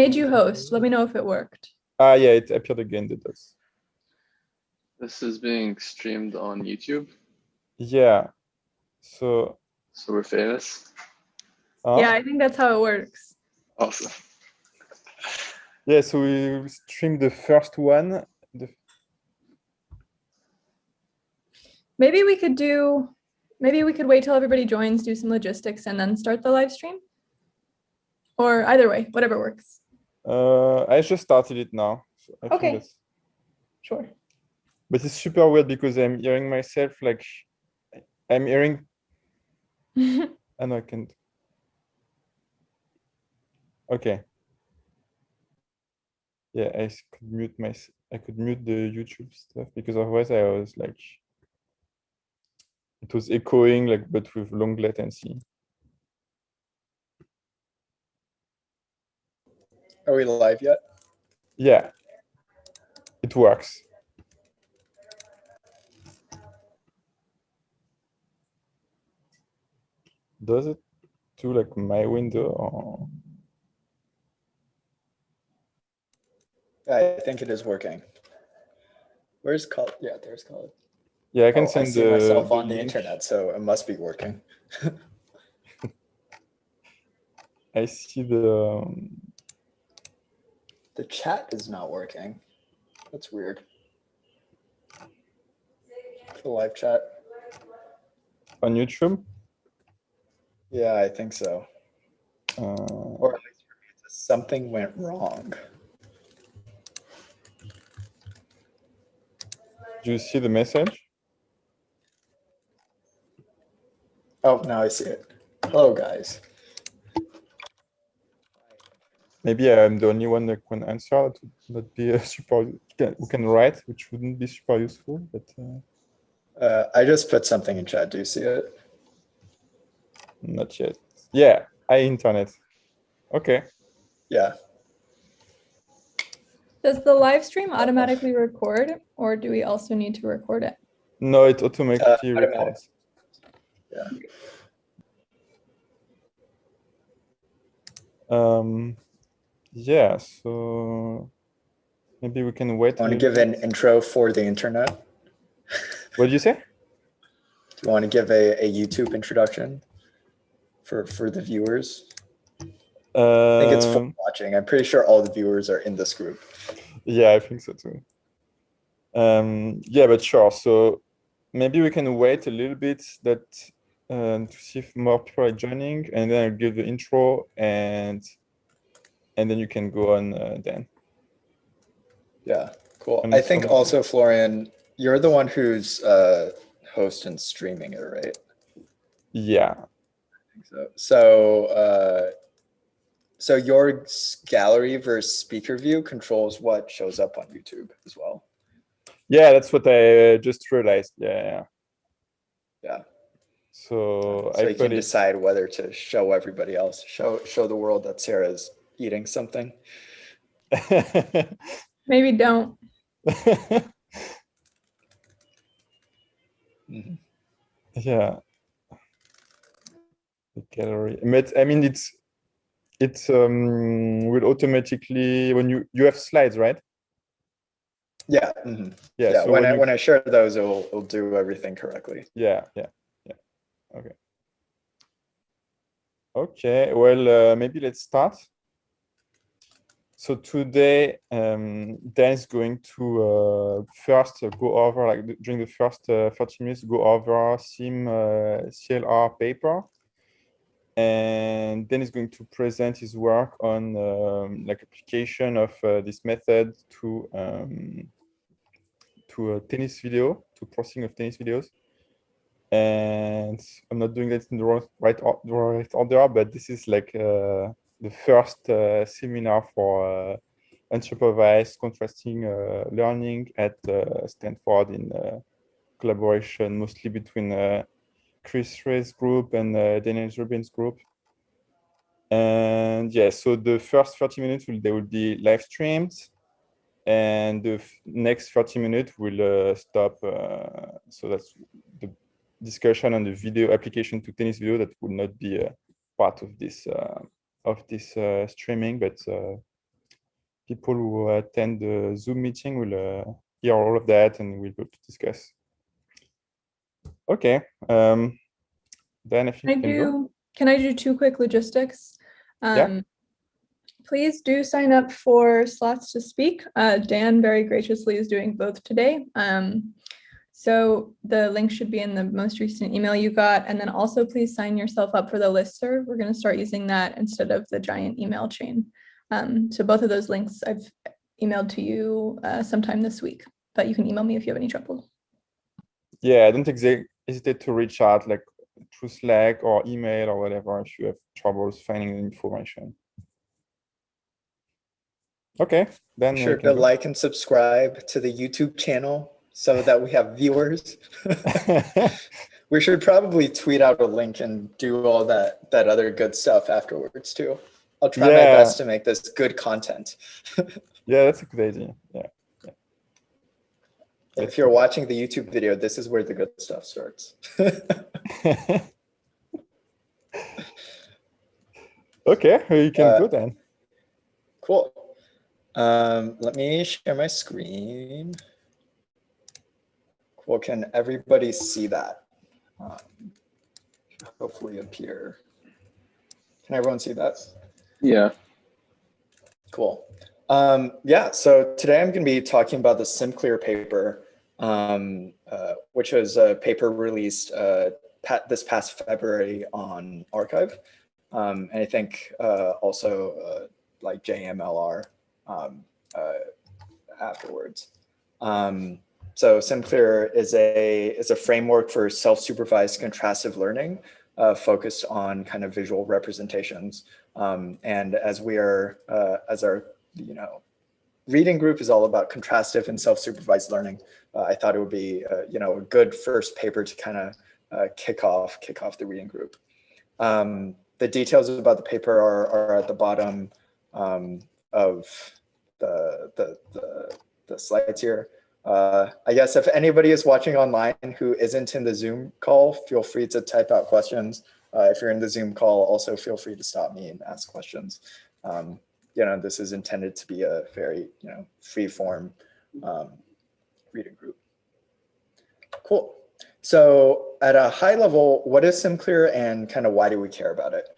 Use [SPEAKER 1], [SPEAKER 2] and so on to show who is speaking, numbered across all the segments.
[SPEAKER 1] Made you host. Let me know if it worked.
[SPEAKER 2] Yeah, it appeared again, the dots.
[SPEAKER 3] This is being streamed on YouTube.
[SPEAKER 2] Yeah. So
[SPEAKER 3] we're famous.
[SPEAKER 1] Yeah, I think that's how it works.
[SPEAKER 3] Awesome.
[SPEAKER 2] Yeah, so we streamed the first one.
[SPEAKER 1] Maybe we could wait till everybody joins, do some logistics, and then start the live stream. Or either way, whatever works.
[SPEAKER 2] I just started it now. So I think
[SPEAKER 1] Okay. Sure.
[SPEAKER 2] But it's super weird because I'm hearing myself like I'm hearing. And I can't. Okay. Yeah, I could mute the YouTube stuff because otherwise I was like, it was echoing like, but with long latency.
[SPEAKER 4] Are we live yet?
[SPEAKER 2] Yeah, it works. Does it do like my window or?
[SPEAKER 4] I think it is working. Where's Colin? Yeah, there's Colin.
[SPEAKER 2] Yeah, I can send
[SPEAKER 4] I see myself on the internet, so it must be working.
[SPEAKER 2] I see the
[SPEAKER 4] chat is not working. That's weird. The live chat.
[SPEAKER 2] On YouTube?
[SPEAKER 4] Yeah, I think so. Or at least for me, something went wrong.
[SPEAKER 2] Do you see the message?
[SPEAKER 4] Oh, now I see it. Hello, guys.
[SPEAKER 2] Maybe I'm the only one that can answer. That would not be a super. Who can write, which wouldn't be super useful. But
[SPEAKER 4] I just put something in chat. Do you see it?
[SPEAKER 2] Not yet. Yeah, internet. Okay.
[SPEAKER 4] Yeah.
[SPEAKER 1] Does the live stream automatically record, or do we also need to record it?
[SPEAKER 2] No, it automatically records.
[SPEAKER 4] Yeah.
[SPEAKER 2] Yeah, so maybe we can wait.
[SPEAKER 4] Want to give an intro for the internet?
[SPEAKER 2] What did you say?
[SPEAKER 4] Do you want to give a YouTube introduction for the viewers? I think it's full watching. I'm pretty sure all the viewers are in this group.
[SPEAKER 2] Yeah, I think so too. Yeah, but sure. So maybe we can wait a little bit to see if more people are joining, and then I'll give the intro, and then you can go on then.
[SPEAKER 4] Yeah, cool. I think also, Florian, you're the one who's host and streaming it, right?
[SPEAKER 2] Yeah.
[SPEAKER 4] I think so your gallery versus speaker view controls what shows up on YouTube as well.
[SPEAKER 2] Yeah, that's what I just realized. Yeah. So
[SPEAKER 4] you can decide whether to show everybody else, show the world that Sarah's eating something.
[SPEAKER 1] Maybe don't.
[SPEAKER 4] Mm-hmm.
[SPEAKER 2] Yeah. The gallery. But I mean, it's will automatically when you have slides, right?
[SPEAKER 4] Yeah. Mm-hmm.
[SPEAKER 2] Yeah.
[SPEAKER 4] So
[SPEAKER 2] when
[SPEAKER 4] I share those, it'll do everything correctly.
[SPEAKER 2] Yeah. Okay. Well, maybe let's start. So today, Dan is going to first go over, like during the first 30 minutes, go over SimCLR paper, and then he's going to present his work on like application of this method to a tennis video, to processing of tennis videos. And I'm not doing that in the right order, but this is like the first seminar for unsupervised contrasting learning at Stanford in collaboration mostly between Chris Ray's group and Daniel Rubin's group. And yeah, so the first 30 minutes they will be live streamed, and the next 30 minutes will stop. So that's the discussion on the video application to tennis video that will not be part of this streaming, but people who attend the Zoom meeting will hear all of that, and we'll be able to discuss. Okay. Then if you can go.
[SPEAKER 1] Can I do 2 quick logistics?
[SPEAKER 2] Yeah.
[SPEAKER 1] Please do sign up for slots to speak. Dan very graciously is doing both today. So the link should be in the most recent email you got. And then also please sign yourself up for the listserv. We're going to start using that instead of the giant email chain. So both of those links I've emailed to you sometime this week, but you can email me if you have any trouble.
[SPEAKER 2] Yeah, don't hesitate to reach out like through Slack or email or whatever if you have troubles finding the information. Okay, then
[SPEAKER 4] Sure to like and subscribe to the YouTube channel so that we have viewers. We should probably tweet out a link and do all that other good stuff afterwards too. I'll try my best to make this good content.
[SPEAKER 2] Yeah, that's a good idea. Yeah.
[SPEAKER 4] If you're watching the YouTube video, this is where the good stuff starts.
[SPEAKER 2] Okay, you can go then.
[SPEAKER 4] Cool. Let me share my screen. Cool. Can everybody see that? Hopefully appear. Can everyone see that?
[SPEAKER 3] Yeah.
[SPEAKER 4] Cool. Yeah, so today I'm going to be talking about the SimCLR paper, which was a paper released this past February on arXiv. And I think also like JMLR afterwards. So SimCLR is a framework for self-supervised contrastive learning focused on kind of visual representations. And as we are, as our reading group is all about contrastive and self-supervised learning, I thought it would be a good first paper to kind of kick off the reading group. The details about the paper are at the bottom of the slides here. I guess if anybody is watching online who isn't in the Zoom call, feel free to type out questions. If you're in the Zoom call, also feel free to stop me and ask questions. This is intended to be a very, free form reading group. Cool. So at a high level, what is SimCLR and kind of why do we care about it?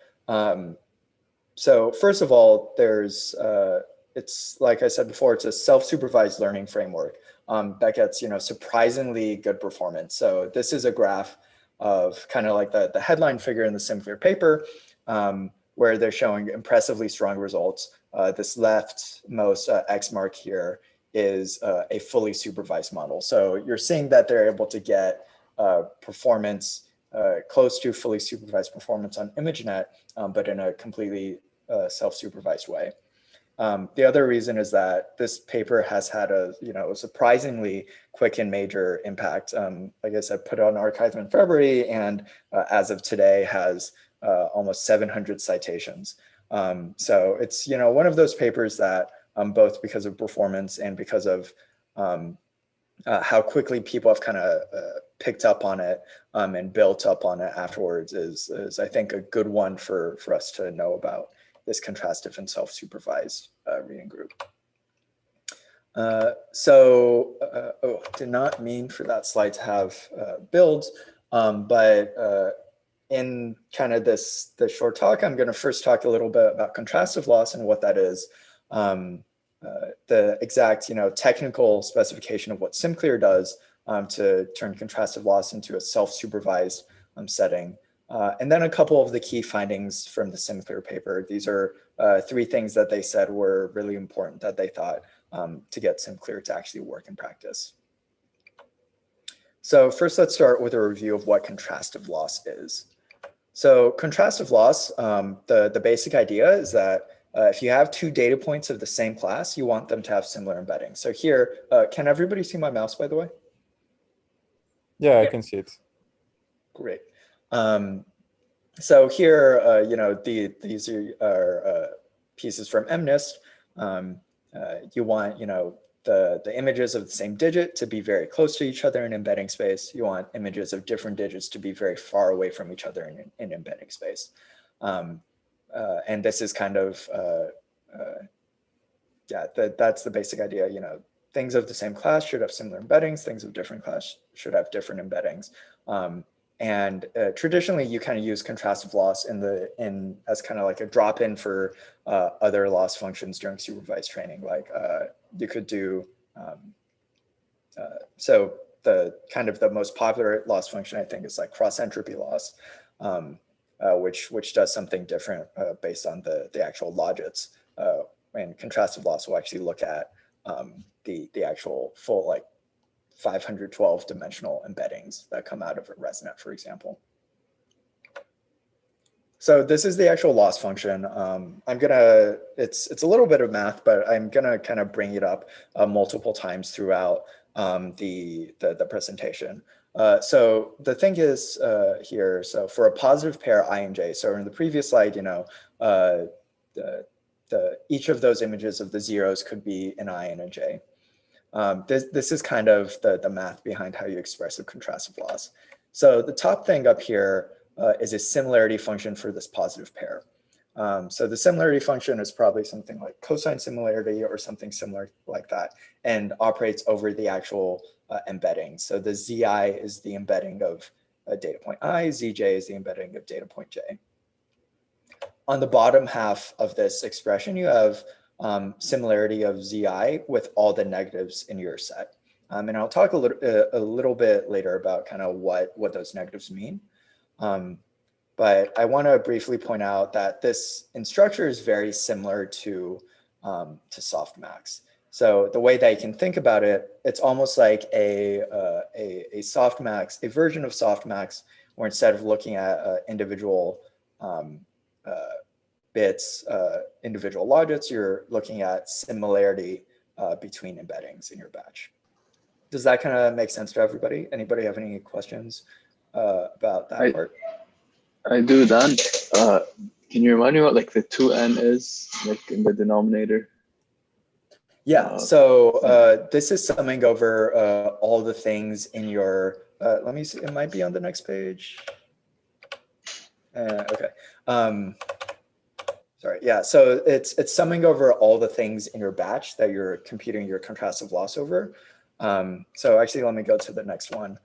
[SPEAKER 4] So first of all, it's like I said before, it's a self-supervised learning framework that gets, surprisingly good performance. So this is a graph of kind of like the headline figure in the SimCLR paper, where they're showing impressively strong results. This leftmost X mark here is a fully supervised model. So you're seeing that they're able to get performance close to fully supervised performance on ImageNet, but in a completely self-supervised way. The other reason is that this paper has had a surprisingly quick and major impact. Like I said, put on arXiv in February, and as of today has almost 700 citations. So it's one of those papers that both because of performance and because of how quickly people have kind of picked up on it and built up on it afterwards is I think a good one for us to know about this contrastive and self-supervised reading group. Did not mean for that slide to have builds, but in kind of this short talk, I'm going to first talk a little bit about contrastive loss and what that is. The exact technical specification of what SimCLR does to turn contrastive loss into a self-supervised setting. And then a couple of the key findings from the SimCLR paper. These are 3 things that they said were really important that they thought to get SimCLR to actually work in practice. So first, let's start with a review of what contrastive loss is. So contrastive loss, the basic idea is that if you have 2 data points of the same class, you want them to have similar embedding. So here, can everybody see my mouse, by the way?
[SPEAKER 2] Yeah, I can see it.
[SPEAKER 4] Great. So here, these are pieces from MNIST. You want, the images of the same digit to be very close to each other in embedding space. You want images of different digits to be very far away from each other in embedding space. And this is kind of yeah, that's the basic idea. You know, things of the same class should have similar embeddings. Things of different class should have different embeddings. And traditionally, you kind of use contrastive loss as kind of like a drop-in for other loss functions during supervised training. Like you could do, so the kind of the most popular loss function, I think, is like cross entropy loss, which does something different based on the actual logits. And contrastive loss will actually look at the actual full like 512 dimensional embeddings that come out of a ResNet, for example. So this is the actual loss function. It's a little bit of math, but I'm gonna kind of bring it up multiple times throughout the presentation. So the thing is here, so for a positive pair I and J, so in the previous slide, you know, each of those images of the zeros could be an I and a J. This is kind of the math behind how you express a contrastive loss. So the top thing up here is a similarity function for this positive pair. So the similarity function is probably something like cosine similarity or something similar like that, and operates over the actual embedding. So the Zi is the embedding of data point I, Zj is the embedding of data point J. On the bottom half of this expression, you have similarity of Zi with all the negatives in your set. And I'll talk a little bit later about kind of what those negatives mean. But I want to briefly point out that this in structure is very similar to softmax. So the way that you can think about it, it's almost like a softmax, a version of softmax, where instead of looking at individual bits, individual logits, you're looking at similarity between embeddings in your batch. Does that kind of make sense to everybody? Anybody have any questions about that part?
[SPEAKER 3] I do, Dan. Can you remind me what like the 2n is, like in the denominator?
[SPEAKER 4] Yeah, so this is summing over all the things in your, let me see, it might be on the next page. Okay. Sorry, yeah, so it's summing over all the things in your batch that you're computing your contrastive loss over. So actually, let me go to the next one.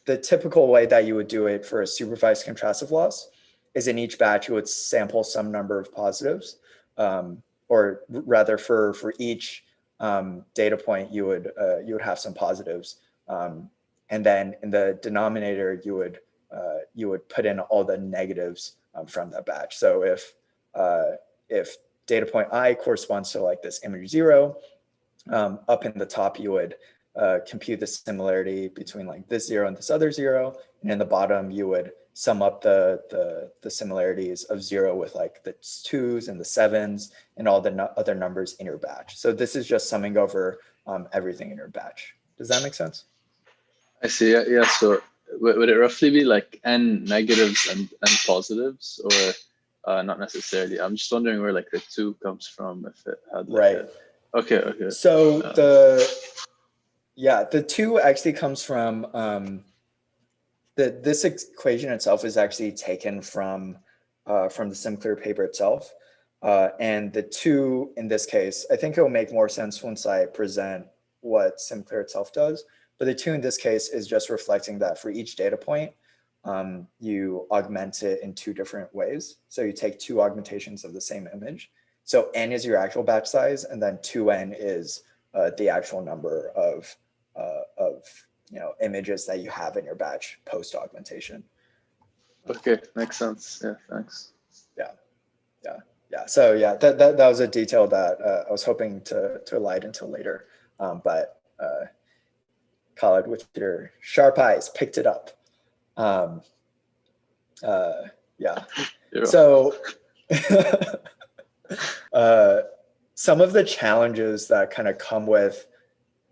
[SPEAKER 4] The typical way that you would do it for a supervised contrastive loss is in each batch, you would sample some number of positives, or rather for each data point, you would have some positives. And then in the denominator, you would put in all the negatives from that batch. So if data point I corresponds to like this image 0, up in the top, you would compute the similarity between like this 0 and this other 0. And in the bottom, you would sum up the similarities of 0 with like the 2s and the 7s and all the other numbers in your batch. So this is just summing over everything in your batch. Does that make sense?
[SPEAKER 3] I see. Yeah. So would it roughly be like n negatives and positives, or not necessarily? I'm just wondering where like the 2 comes from, if it had like
[SPEAKER 4] right.
[SPEAKER 3] Okay.
[SPEAKER 4] So the 2 actually comes from this equation itself is actually taken from the SimCLR paper itself. And the 2 in this case, I think it will make more sense once I present what SimCLR itself does. But the 2 in this case is just reflecting that for each data point, you augment it in 2 different ways. So you take 2 augmentations of the same image. So n is your actual batch size, and then 2n is the actual number of images that you have in your batch post augmentation.
[SPEAKER 3] Okay, makes sense. Yeah, thanks.
[SPEAKER 4] Yeah. So yeah, that was a detail that I was hoping to elide until later, but Khaled, with your sharp eyes, picked it up. Yeah. So some of the challenges that kind of come with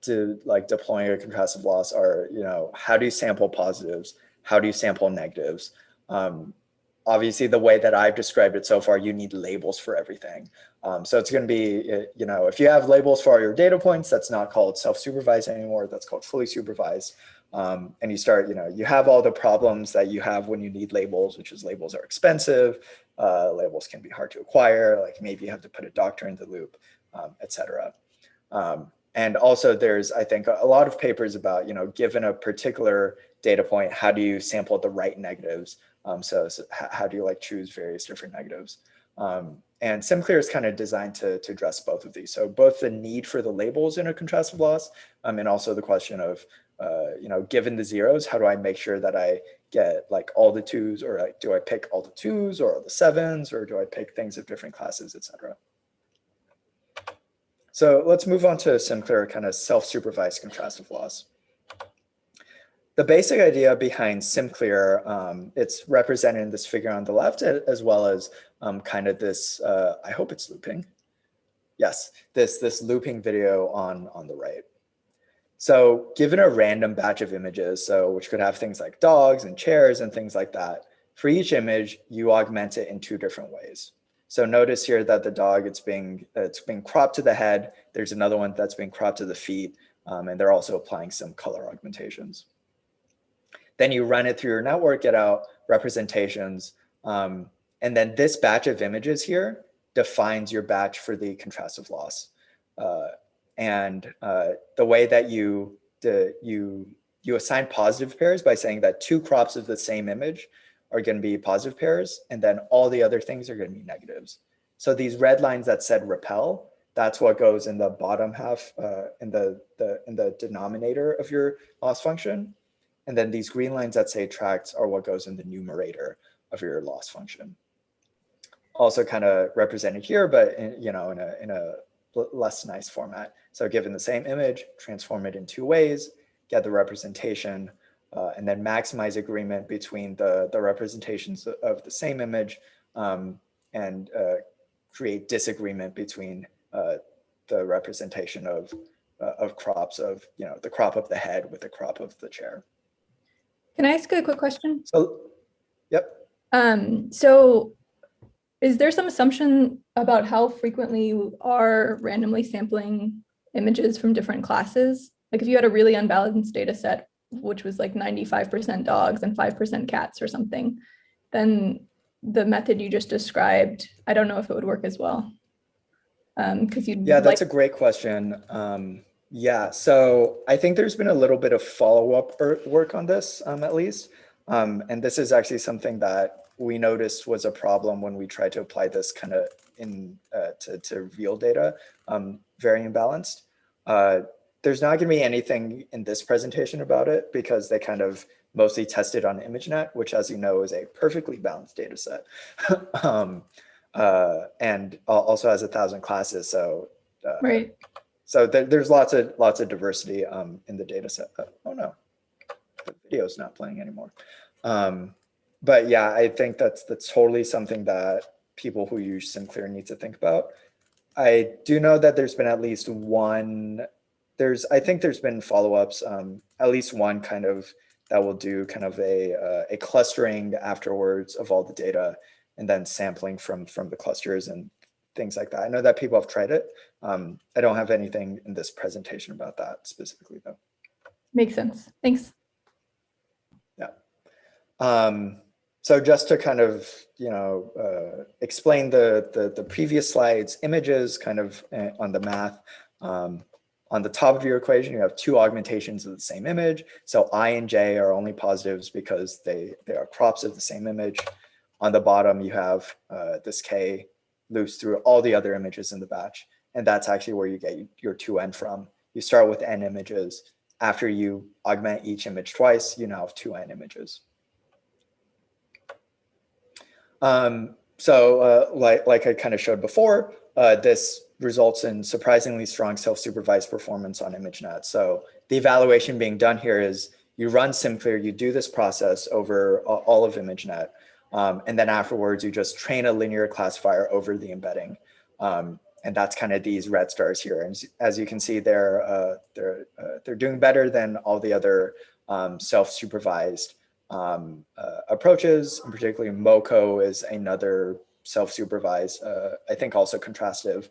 [SPEAKER 4] deploying a contrastive loss are, how do you sample positives? How do you sample negatives? Obviously, the way that I've described it so far, you need labels for everything. So it's going to be, if you have labels for all your data points, that's not called self-supervised anymore. That's called fully supervised. And you start, you have all the problems that you have when you need labels, which is labels are expensive, labels can be hard to acquire, like maybe you have to put a doctor in the loop, et cetera. And also there's, I think, a lot of papers about, given a particular data point, how do you sample the right negatives? So how do you like choose various different negatives? And SimCLR is kind of designed to address both of these. So both the need for the labels in a contrastive loss, and also the question of, given the zeros, how do I make sure that I get like all the twos, or like, do I pick all the twos or all the sevens, or do I pick things of different classes, et cetera? So let's move on to SimCLR kind of self-supervised contrastive loss. The basic idea behind SimCLR, it's represented in this figure on the left, as well as kind of this, I hope it's looping. Yes, this looping video on the right. So given a random batch of images, which could have things like dogs and chairs and things like that, for each image, you augment it in two different ways. So notice here that the dog, it's being cropped to the head. There's another one that's being cropped to the feet, and they're also applying some color augmentations. Then you run it through your network, get out representations, and then this batch of images here defines your batch for the contrastive loss. And the way that you assign positive pairs by saying that two crops of the same image are going to be positive pairs, and then all the other things are going to be negatives. So these red lines that said repel, that's what goes in the bottom half, in the denominator of your loss function. And then these green lines that say attract are what goes in the numerator of your loss function. Also kind of represented here, but in a less nice format. So given the same image, transform it in two ways, get the representation, and then maximize agreement between the representations of the same image, and create disagreement between the representation of crops of, the crop of the head with the crop of the chair.
[SPEAKER 1] Can I ask a quick question?
[SPEAKER 4] So, yep.
[SPEAKER 1] So is there some assumption about how frequently you are randomly sampling images from different classes? Like if you had a really unbalanced data set, which was like 95% dogs and 5% cats or something, then the method you just described, I don't know if it would work as well. Because
[SPEAKER 4] that's a great question. Yeah, so I think there's been a little bit of follow-up work on this, at least. And this is actually something that we noticed was a problem when we tried to apply this kind of to real data, very imbalanced. There's not going to be anything in this presentation about it because they kind of mostly tested on ImageNet, which, as you know, is a perfectly balanced data set. And also has 1,000 classes. So
[SPEAKER 1] right.
[SPEAKER 4] So there's lots of diversity in the data set. Oh no, the video's not playing anymore. But yeah, I think that's totally something that people who use SimCLR need to think about. I do know that there's been at least one, I think there's been follow-ups, at least one kind of that will do kind of a clustering afterwards of all the data and then sampling from the clusters and things like that. I know that people have tried it. I don't have anything in this presentation about that specifically though.
[SPEAKER 1] Makes sense. Thanks.
[SPEAKER 4] Yeah. So just to kind of, explain the previous slides, images kind of on the math, on the top of your equation, you have two augmentations of the same image. So I and J are only positives because they are crops of the same image. On the bottom, you have this K loops through all the other images in the batch. And that's actually where you get your 2n from. You start with n images. After you augment each image twice, you now have 2n images. Like I kind of showed before, this results in surprisingly strong self-supervised performance on ImageNet. So the evaluation being done here is you run SimCLR, you do this process over all of ImageNet, and then afterwards you just train a linear classifier over the embedding. And that's kind of these red stars here. And as you can see, they're doing better than all the other self-supervised approaches, and particularly MoCo is another self-supervised, I think also contrastive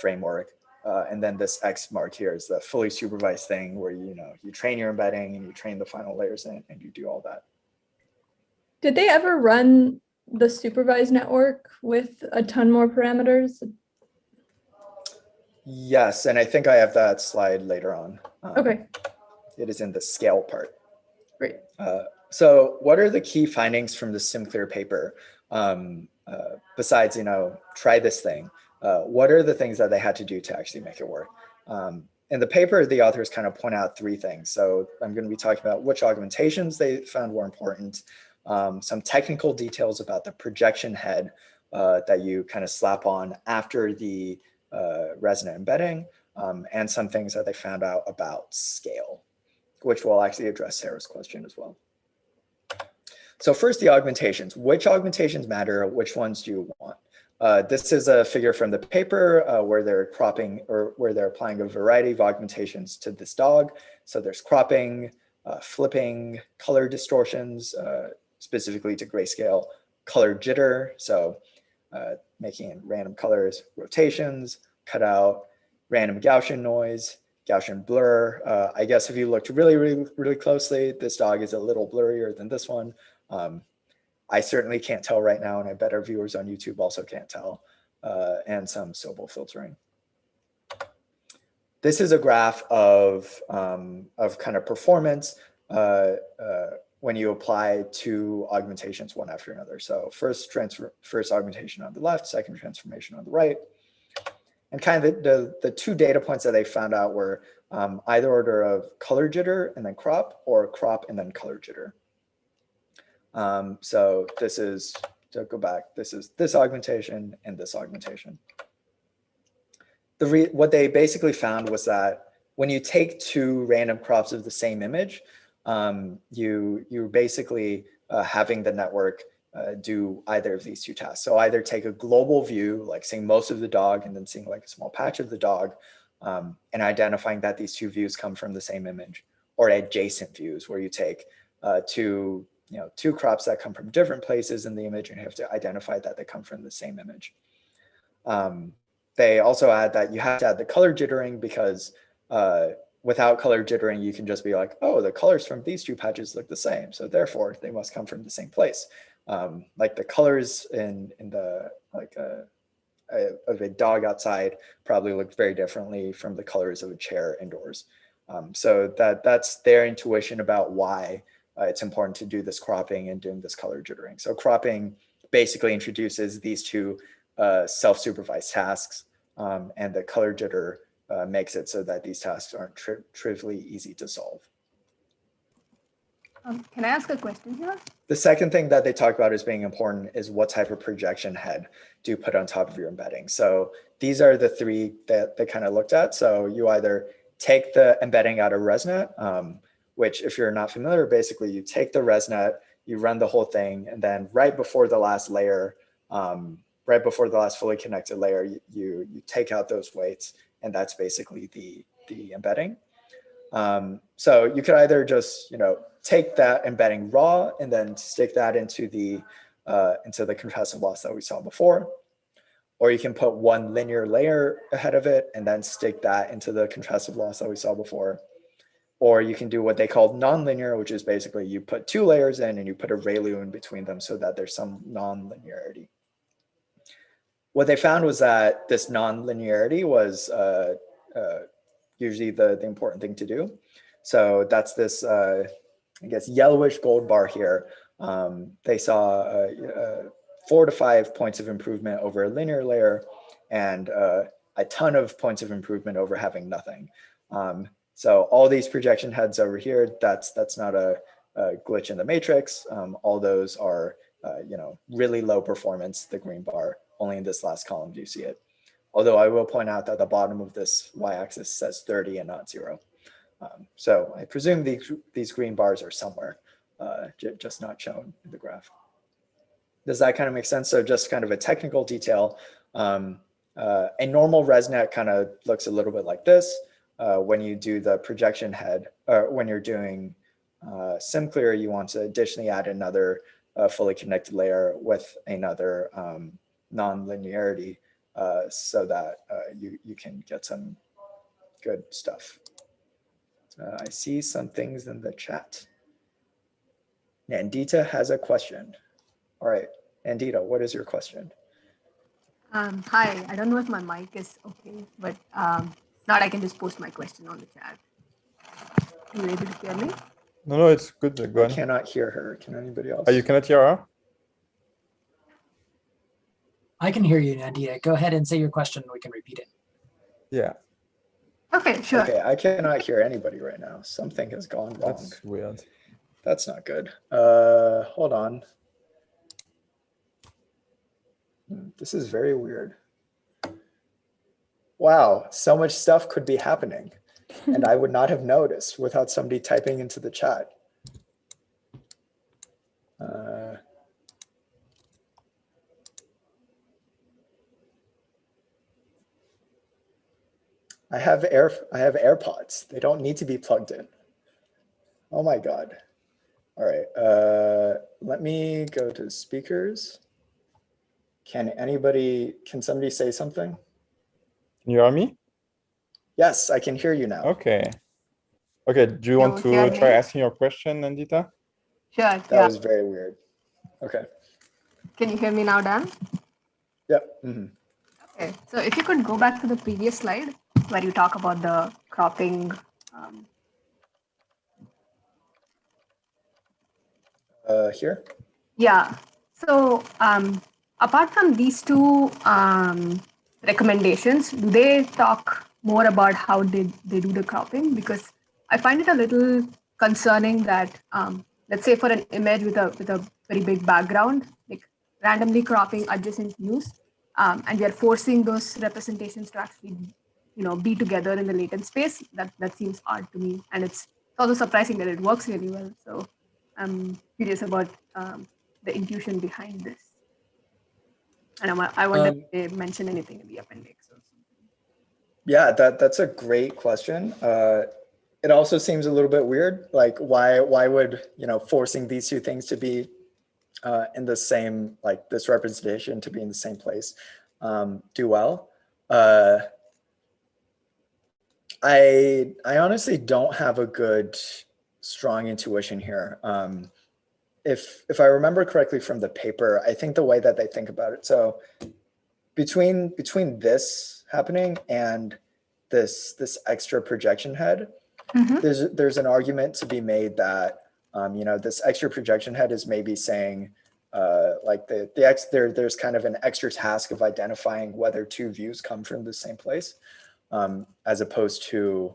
[SPEAKER 4] framework. And then this X mark here is the fully supervised thing where, you train your embedding and you train the final layers in and you do all that.
[SPEAKER 1] Did they ever run the supervised network with a ton more parameters?
[SPEAKER 4] Yes, and I think I have that slide later on.
[SPEAKER 1] Okay,
[SPEAKER 4] It is in the scale part.
[SPEAKER 1] great.
[SPEAKER 4] So what are the key findings from the SimCLR paper? Besides, try this thing. What are the things that they had to do to actually make it work? In the paper, the authors kind of point out three things. So I'm going to be talking about which augmentations they found were important, some technical details about the projection head that you kind of slap on after the resonant embedding, and some things that they found out about scale, which will actually address Sarah's question as well. So first, the augmentations. Which augmentations matter? Which ones do you want? This is a figure from the paper where they're cropping, or where they're applying a variety of augmentations to this dog. So there's cropping, flipping, color distortions, specifically to grayscale, color jitter, so making random colors, rotations, cutout, random Gaussian noise, Gaussian blur. I guess if you looked really, really, really closely, this dog is a little blurrier than this one. I certainly can't tell right now, and I bet our viewers on YouTube also can't tell, and some Sobel filtering. This is a graph of kind of performance when you apply two augmentations one after another. So first augmentation on the left, second transformation on the right. And kind of the two data points that they found out were either order of color jitter and then crop, or crop and then color jitter. So this is, to go back, this is this augmentation and this augmentation. What they basically found was that when you take two random crops of the same image, you're basically having the network do either of these two tasks. So either take a global view, like seeing most of the dog and then seeing like a small patch of the dog, and identifying that these two views come from the same image, or adjacent views where you take two crops that come from different places in the image and you have to identify that they come from the same image. They also add that you have to add the color jittering because without color jittering, you can just be like, oh, the colors from these two patches look the same, so therefore they must come from the same place. Like the colors in the of a dog outside probably look very differently from the colors of a chair indoors. So that's their intuition about why it's important to do this cropping and doing this color jittering. So cropping basically introduces these two self-supervised tasks, and the color jitter makes it so that these tasks aren't trivially easy to solve.
[SPEAKER 5] Can I ask a question here?
[SPEAKER 4] The second thing that they talk about as being important is what type of projection head do you put on top of your embedding. So these are the three that they kind of looked at. So you either take the embedding out of ResNet, which if you're not familiar, basically you take the ResNet, you run the whole thing, and then right before the last layer, right before the last fully connected layer, you take out those weights, and that's basically the embedding. So you could either just take that embedding raw and then stick that into the contrastive loss that we saw before, or you can put one linear layer ahead of it and then stick that into the contrastive loss that we saw before. Or you can do what they call nonlinear, which is basically you put two layers in and you put a ReLU in between them so that there's some nonlinearity. What they found was that this nonlinearity was usually the important thing to do. So that's this, I guess, yellowish gold bar here. They saw 4 to 5 points of improvement over a linear layer, and a ton of points of improvement over having nothing. So all these projection heads over here, that's not a glitch in the matrix. All those are really low performance, the green bar. Only in this last column do you see it. Although I will point out that the bottom of this y-axis says 30 and not 0. So I presume these green bars are somewhere, just not shown in the graph. Does that kind of make sense? So just kind of a technical detail. A normal ResNet kind of looks a little bit like this. When you do the projection head, or when you're doing SimCLR, you want to additionally add another fully connected layer with another non-linearity so that you can get some good stuff. I see some things in the chat. Nandita has a question. All right, Nandita, what is your question?
[SPEAKER 5] Hi, I don't know if my mic is okay, but not I can just post my question on the chat. Are you able to hear me?
[SPEAKER 2] No, it's good. Go
[SPEAKER 4] I
[SPEAKER 2] on.
[SPEAKER 4] cannot hear her. Can anybody else?
[SPEAKER 2] Oh, you cannot hear her?
[SPEAKER 6] I can hear you, Nandita. Go ahead and say your question and we can repeat it.
[SPEAKER 2] Yeah,
[SPEAKER 5] Okay, sure.
[SPEAKER 4] Okay, I cannot hear anybody right now. Something has gone wrong.
[SPEAKER 2] that's weird.
[SPEAKER 4] That's not good. Hold on. This is very weird. Wow, so much stuff could be happening, and I would not have noticed without somebody typing into the chat. I have AirPods. They don't need to be plugged in. Oh my God. All right, let me go to speakers. Can somebody say something?
[SPEAKER 2] Can you hear me?
[SPEAKER 4] Yes, I can hear you now.
[SPEAKER 2] Okay. Okay, do you want
[SPEAKER 5] You hear
[SPEAKER 2] to try
[SPEAKER 5] me?
[SPEAKER 2] asking your question, Nandita?
[SPEAKER 5] Sure,
[SPEAKER 4] That
[SPEAKER 5] yeah.
[SPEAKER 4] was very weird. Okay.
[SPEAKER 5] Can you hear me now, Dan?
[SPEAKER 4] Yep. Mm-hmm.
[SPEAKER 5] Okay, so if you could go back to the previous slide where you talk about the cropping.
[SPEAKER 4] Here?
[SPEAKER 5] Yeah, so apart from these two recommendations, do they talk more about how they do the cropping? Because I find it a little concerning that, let's say for an image with a very big background, like randomly cropping adjacent views, and we are forcing those representations to actually, be together in the latent space. That seems odd to me, and it's also surprising that it works really well. So I'm curious about the intuition behind this. And I wonder if they mention anything in the appendix or something.
[SPEAKER 4] Yeah, that's a great question. It also seems a little bit weird. Like why would, forcing these two things to be in the same, like this representation to be in the same place do well? I honestly don't have a good, strong intuition here. If I remember correctly from the paper, I think the way that they think about it, so between this happening and this extra projection head, there's an argument to be made that this extra projection head is maybe saying like there's kind of an extra task of identifying whether two views come from the same place, as opposed to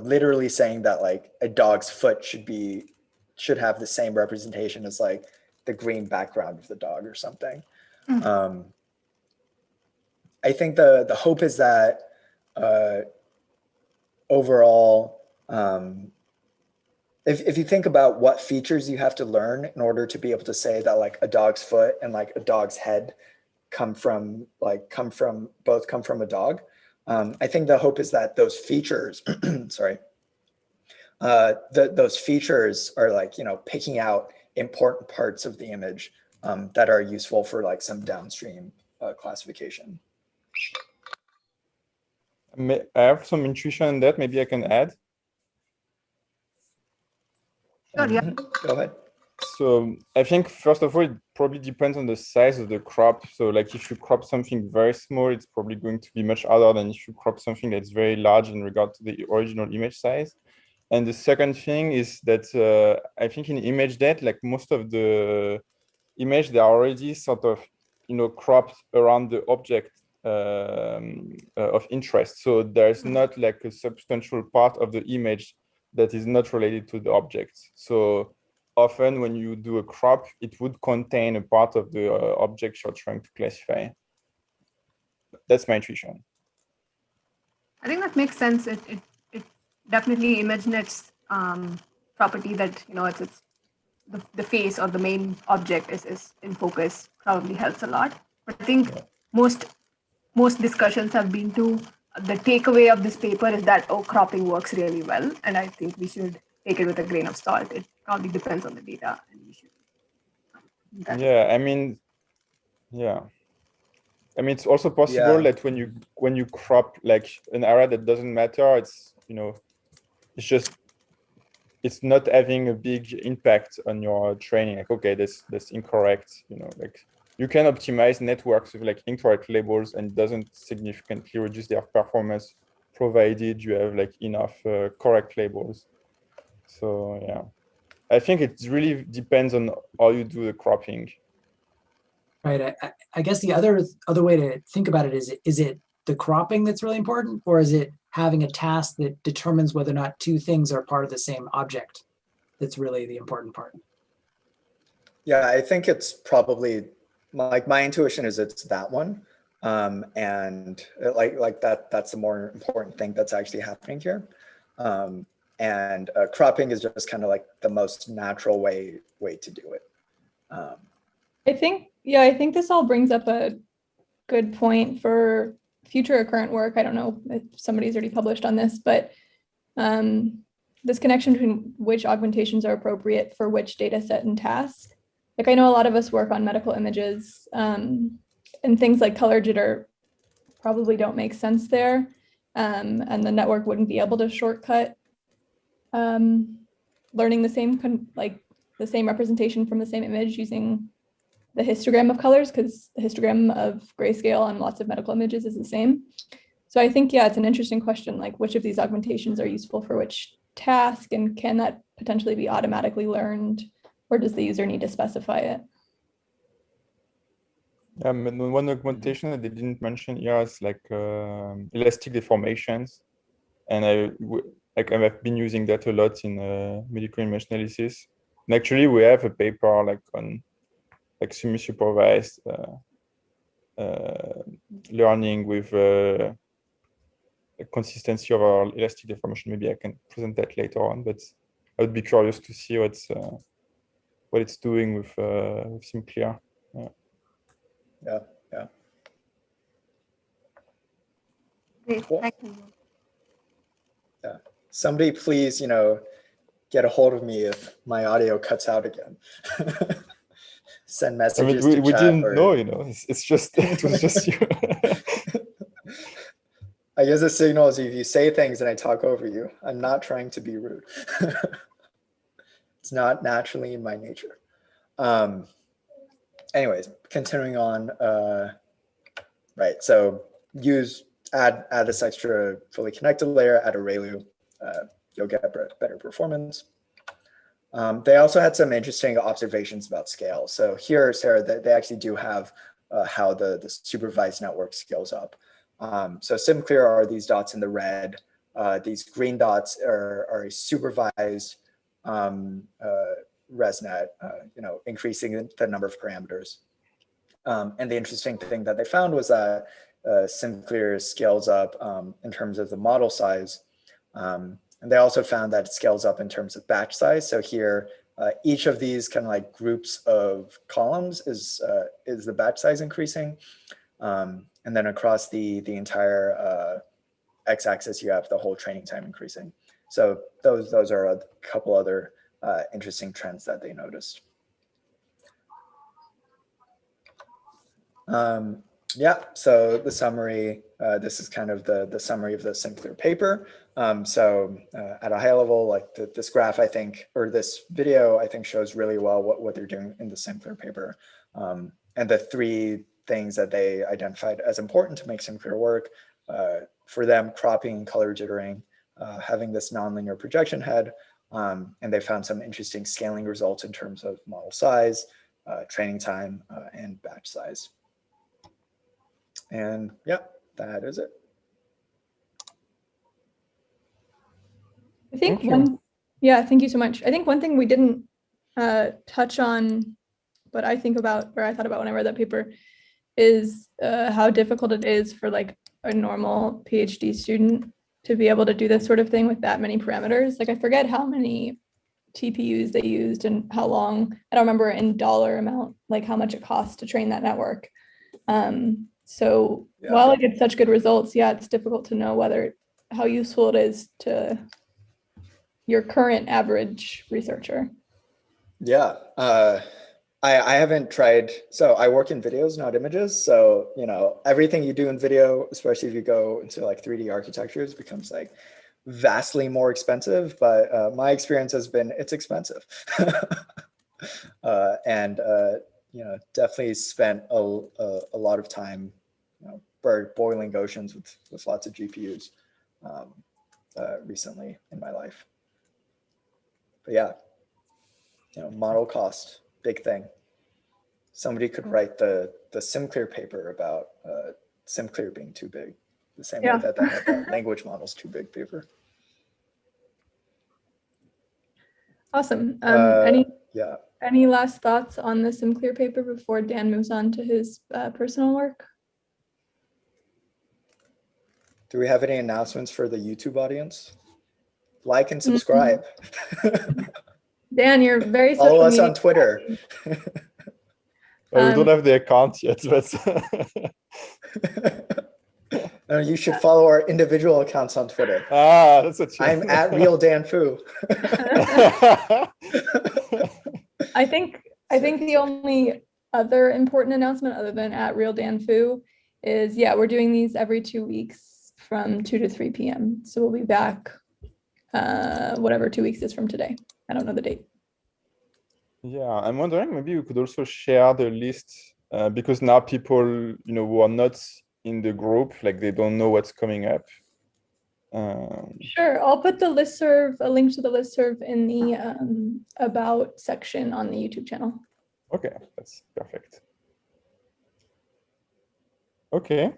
[SPEAKER 4] literally saying that like a dog's foot should have the same representation as like the green background of the dog or something. I think the hope is that overall, if you think about what features you have to learn in order to be able to say that like a dog's foot and like a dog's head come from a dog, I think the hope is that those features, sorry, those features are like, picking out important parts of the image that are useful for like some downstream classification.
[SPEAKER 2] I have some intuition on that. Maybe I can add.
[SPEAKER 5] Sure, yeah.
[SPEAKER 4] Go ahead.
[SPEAKER 2] So I think first of all, it probably depends on the size of the crop. So like if you crop something very small, it's probably going to be much harder than if you crop something that's very large in regard to the original image size. And the second thing is that I think in ImageNet, like most of the image, they are already sort of, cropped around the object of interest. So there's not like a substantial part of the image that is not related to the object. So often when you do a crop, it would contain a part of the object you're trying to classify. That's my intuition.
[SPEAKER 5] I think that makes sense. It definitely ImageNet's property that it's the face or the main object is in focus probably helps a lot. But I think most discussions have been to the takeaway of this paper is that cropping works really well, and I think we should take it with a grain of salt. It probably depends on the data, and we should that.
[SPEAKER 2] Yeah, I mean, yeah. I mean, it's also possible that when you crop like an area that doesn't matter, it's, you know, it's just, it's not having a big impact on your training. Like, okay, that's incorrect. You know, like you can optimize networks with like incorrect labels and it doesn't significantly reduce their performance, provided you have like enough correct labels. So yeah, I think it really depends on how you do the cropping.
[SPEAKER 6] Right. I guess the other way to think about it is it the cropping that's really important, or is it having a task that determines whether or not two things are part of the same object that's really the important part?
[SPEAKER 4] Yeah, I think it's probably like my intuition is it's that one. And like that's the more important thing that's actually happening here. And cropping is just kind of like the most natural way to do it.
[SPEAKER 1] I think this all brings up a good point for future or current work. I don't know if somebody's already published on this, but this connection between which augmentations are appropriate for which data set and task. Like I know a lot of us work on medical images, and things like color jitter probably don't make sense there. And the network wouldn't be able to shortcut learning the same representation from the same image using the histogram of colors, because the histogram of grayscale on lots of medical images is the same. So I think, yeah, it's an interesting question, like which of these augmentations are useful for which task, and can that potentially be automatically learned, or does the user need to specify it?
[SPEAKER 2] One augmentation that they didn't mention here is like elastic deformations, and I've been using that a lot in medical image analysis. And actually, we have a paper like on like semi-supervised learning with consistency of our elastic deformation. Maybe I can present that later on, but I would be curious to see what it's doing with SimCLR.
[SPEAKER 4] Yeah.
[SPEAKER 5] Great,
[SPEAKER 4] Cool.
[SPEAKER 5] thank you.
[SPEAKER 4] Yeah. Somebody please, get a hold of me if my audio cuts out again. Send messages.
[SPEAKER 2] I mean, we
[SPEAKER 4] to chat
[SPEAKER 2] didn't know, it's just, it was just you.
[SPEAKER 4] I guess the signal is if you say things and I talk over you. I'm not trying to be rude. It's not naturally in my nature. Anyways, continuing on. Right, so add this extra fully connected layer, add a ReLU. You'll get better performance. They also had some interesting observations about scale. So here, Sarah, they actually do have how the supervised network scales up. So SimCLR are these dots in the red. These green dots are a supervised ResNet, increasing the number of parameters. And the interesting thing that they found was that SimCLR scales up in terms of the model size. And they also found that it scales up in terms of batch size. So here, each of these kind of like groups of columns is the batch size increasing. And then across the entire x-axis, you have the whole training time increasing. So those are a couple other interesting trends that they noticed. Yeah, so the summary, this is kind of the summary of the SimCLR paper. So at a high level, like this graph, I think, or this video, I think shows really well what they're doing in the SimCLR paper. And the three things that they identified as important to make SimCLR work, for them, cropping and color jittering, having this nonlinear projection head, and they found some interesting scaling results in terms of model size, training time, and batch size. And yeah, that is it.
[SPEAKER 1] I think thank you so much. I think one thing we didn't touch on, but I thought about when I read that paper, is how difficult it is for like a normal PhD student to be able to do this sort of thing with that many parameters. Like I forget how many TPUs they used and how long. I don't remember in dollar amount, like how much it costs to train that network. So while I get such good results, yeah, it's difficult to know how useful it is to your current average researcher.
[SPEAKER 4] Yeah, I haven't tried. So I work in videos, not images. So, you know, everything you do in video, especially if you go into like 3D architectures, becomes like vastly more expensive. But my experience has been it's expensive. You know, definitely spent a lot of time, you know, boiling oceans with lots of GPUs recently in my life. But yeah, you know, model cost, big thing. Somebody could write the SimCLR paper about SimCLR being too big, the same way that they have that language models too big paper.
[SPEAKER 1] Awesome.
[SPEAKER 4] Yeah.
[SPEAKER 1] Any last thoughts on the SimCLR paper before Dan moves on to his personal work?
[SPEAKER 4] Do we have any announcements for the YouTube audience? Like and subscribe.
[SPEAKER 1] Dan, you're very social
[SPEAKER 4] Follow us
[SPEAKER 1] media
[SPEAKER 4] on Twitter.
[SPEAKER 2] We don't have the account yet, but
[SPEAKER 4] No, you should follow our individual accounts on Twitter.
[SPEAKER 2] that's a
[SPEAKER 4] I'm at Real Dan Fu.
[SPEAKER 1] I think the only other important announcement other than at Real Dan Fu is, yeah, we're doing these every 2 weeks from 2 to 3 p.m. So we'll be back whatever 2 weeks is from today. I don't know the date.
[SPEAKER 2] Yeah, I'm wondering maybe we could also share the list because now people, you know, who are not in the group, like they don't know what's coming up.
[SPEAKER 1] Sure, I'll put the listserv, a link to the listserv in the about section on the YouTube channel.
[SPEAKER 2] Okay, that's perfect. Okay.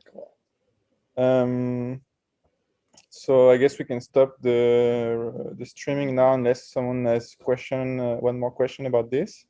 [SPEAKER 2] So I guess we can stop the streaming now unless someone has one more question about this.